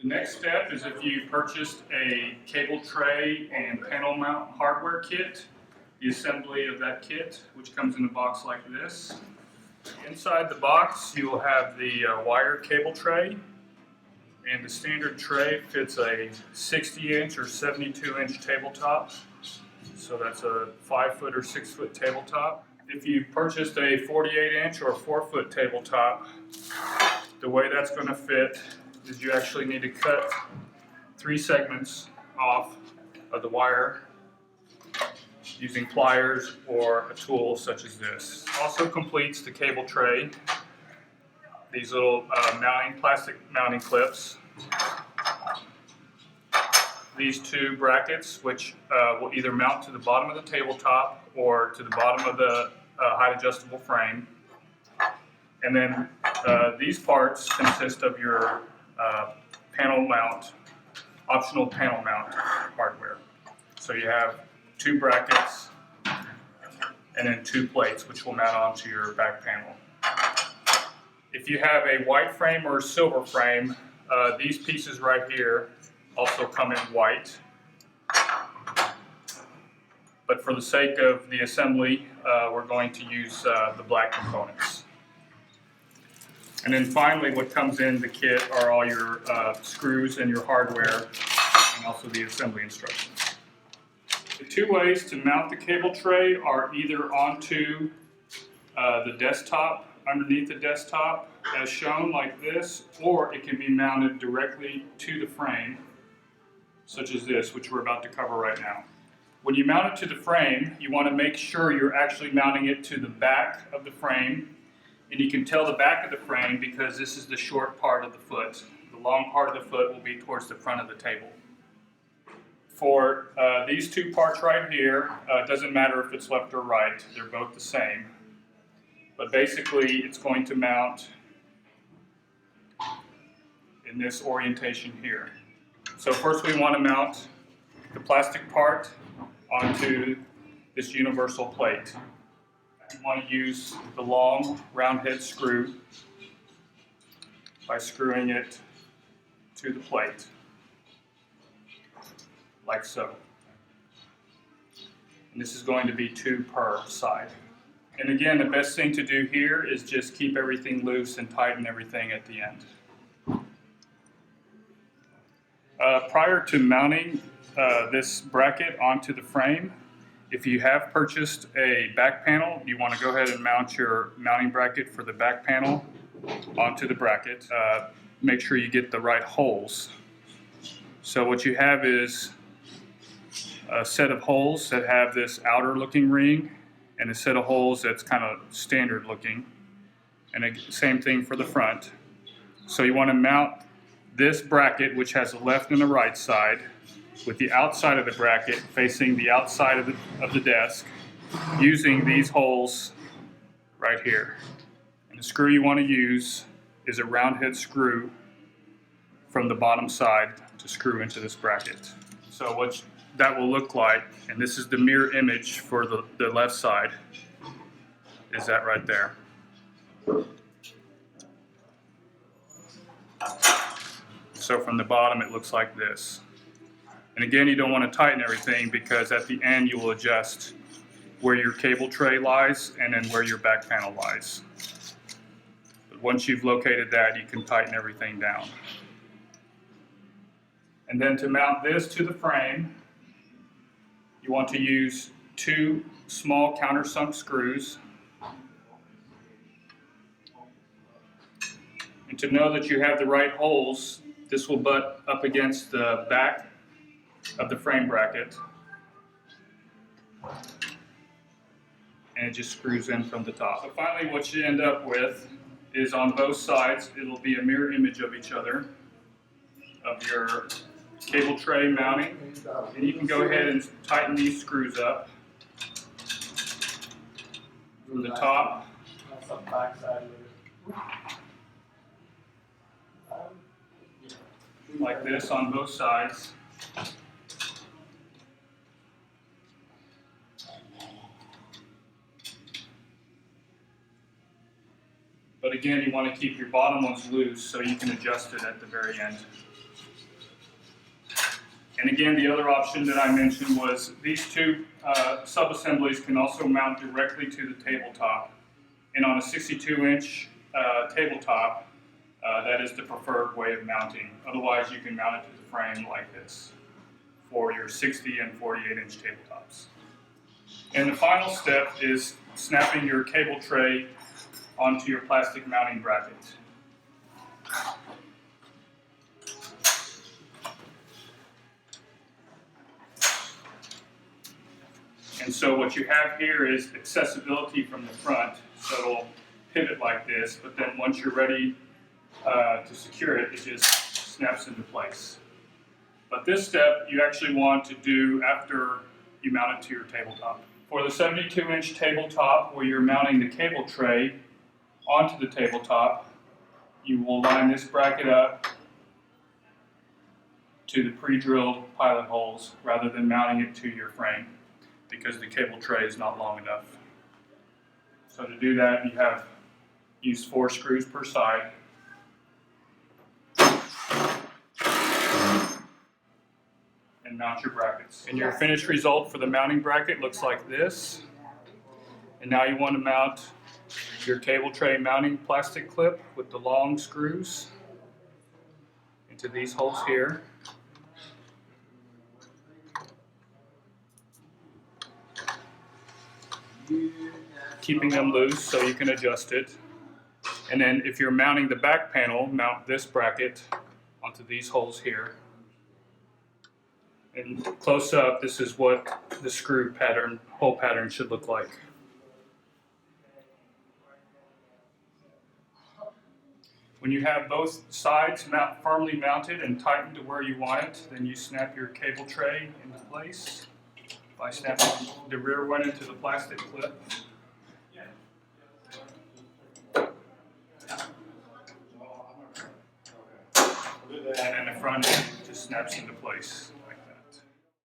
The next step is if you purchased a cable tray and panel mount hardware kit, the assembly of that kit, which comes in a box like this. Inside the box, you will have the wire cable tray, and the standard tray fits a 60-inch or 72-inch tabletop. So that's a 5-foot or 6-foot tabletop. If you purchased a 48-inch or 4-foot tabletop, the way that's going to fit is you actually need to cut 3 segments off of the wire using pliers or a tool such as this. Also completes the cable tray, these little plastic mounting clips, these 2 brackets which will either mount to the bottom of the tabletop or to the bottom of the height adjustable frame. And then these parts consist of your panel mount, optional panel mount hardware. So you have 2 brackets and then 2 plates which will mount onto your back panel. If you have a white frame or a silver frame, these pieces right here also come in white. But for the sake of the assembly, we're going to use the black components. And then finally, what comes in the kit are all your screws and your hardware, and also the assembly instructions. The 2 ways to mount the cable tray are either onto the desktop, underneath the desktop, as shown like this, or it can be mounted directly to the frame, such as this, which we're about to cover right now. When you mount it to the frame, you want to make sure you're actually mounting it to the back of the frame. And you can tell the back of the frame because this is the short part of the foot. The long part of the foot will be towards the front of the table. For these 2 parts right here, it doesn't matter if it's left or right, they're both the same. But basically it's going to mount in this orientation here. So first we want to mount the plastic part onto this universal plate. You want to use the long round head screw by screwing it to the plate, like so. And this is going to be 2 per side. And again, the best thing to do here is just keep everything loose and tighten everything at the end. Prior to mounting this bracket onto the frame, if you have purchased a back panel, you want to go ahead and mount your mounting bracket for the back panel onto the bracket. Make sure you get the right holes. So what you have is a set of holes that have this outer looking ring and a set of holes that's kind of standard looking, and the same thing for the front. So you want to mount this bracket, which has a left and a right side, with the outside of the bracket facing the outside of the desk, using these holes right here. And the screw you want to use is a round head screw from the bottom side to screw into this bracket. So what that will look like, and this is the mirror image for the left side, is that right there. So from the bottom it looks like this. And again, you don't want to tighten everything because at the end you will adjust where your cable tray lies and then where your back panel lies. But once you've located that, you can tighten everything down. And then to mount this to the frame, you want to use 2 small countersunk screws. And to know that you have the right holes, this will butt up against the back of the frame bracket, and it just screws in from the top. So finally what you end up with is on both sides, it'll be a mirror image of each other, of your cable tray mounting, and you can go ahead and tighten these screws up from the top. Like this on both sides. But again, you want to keep your bottom ones loose so you can adjust it at the very end. And again, the other option that I mentioned was these two sub-assemblies can also mount directly to the tabletop. And on a 62-inch tabletop, that is the preferred way of mounting. Otherwise, you can mount it to the frame like this for your 60 and 48-inch tabletops. And the final step is snapping your cable tray onto your plastic mounting bracket. And so what you have here is accessibility from the front, so it'll pivot like this, but then once you're ready to secure it, it just snaps into place. But this step you actually want to do after you mount it to your tabletop. For the 72-inch tabletop, where you're mounting the cable tray onto the tabletop, you will line this bracket up to the pre-drilled pilot holes rather than mounting it to your frame, because the cable tray is not long enough. So to do that, you use 4 screws per side. And mount your brackets. And your finished result for the mounting bracket looks like this. And now you want to mount your cable tray mounting plastic clip with the long screws into these holes here. Keeping them loose so you can adjust it. And then if you're mounting the back panel, mount this bracket onto these holes here. And close up, this is what the screw pattern, hole pattern should look like. When you have both sides firmly mounted and tightened to where you want it, then you snap your cable tray into place by snapping the rear one into the plastic clip. And then the front end just snaps into place.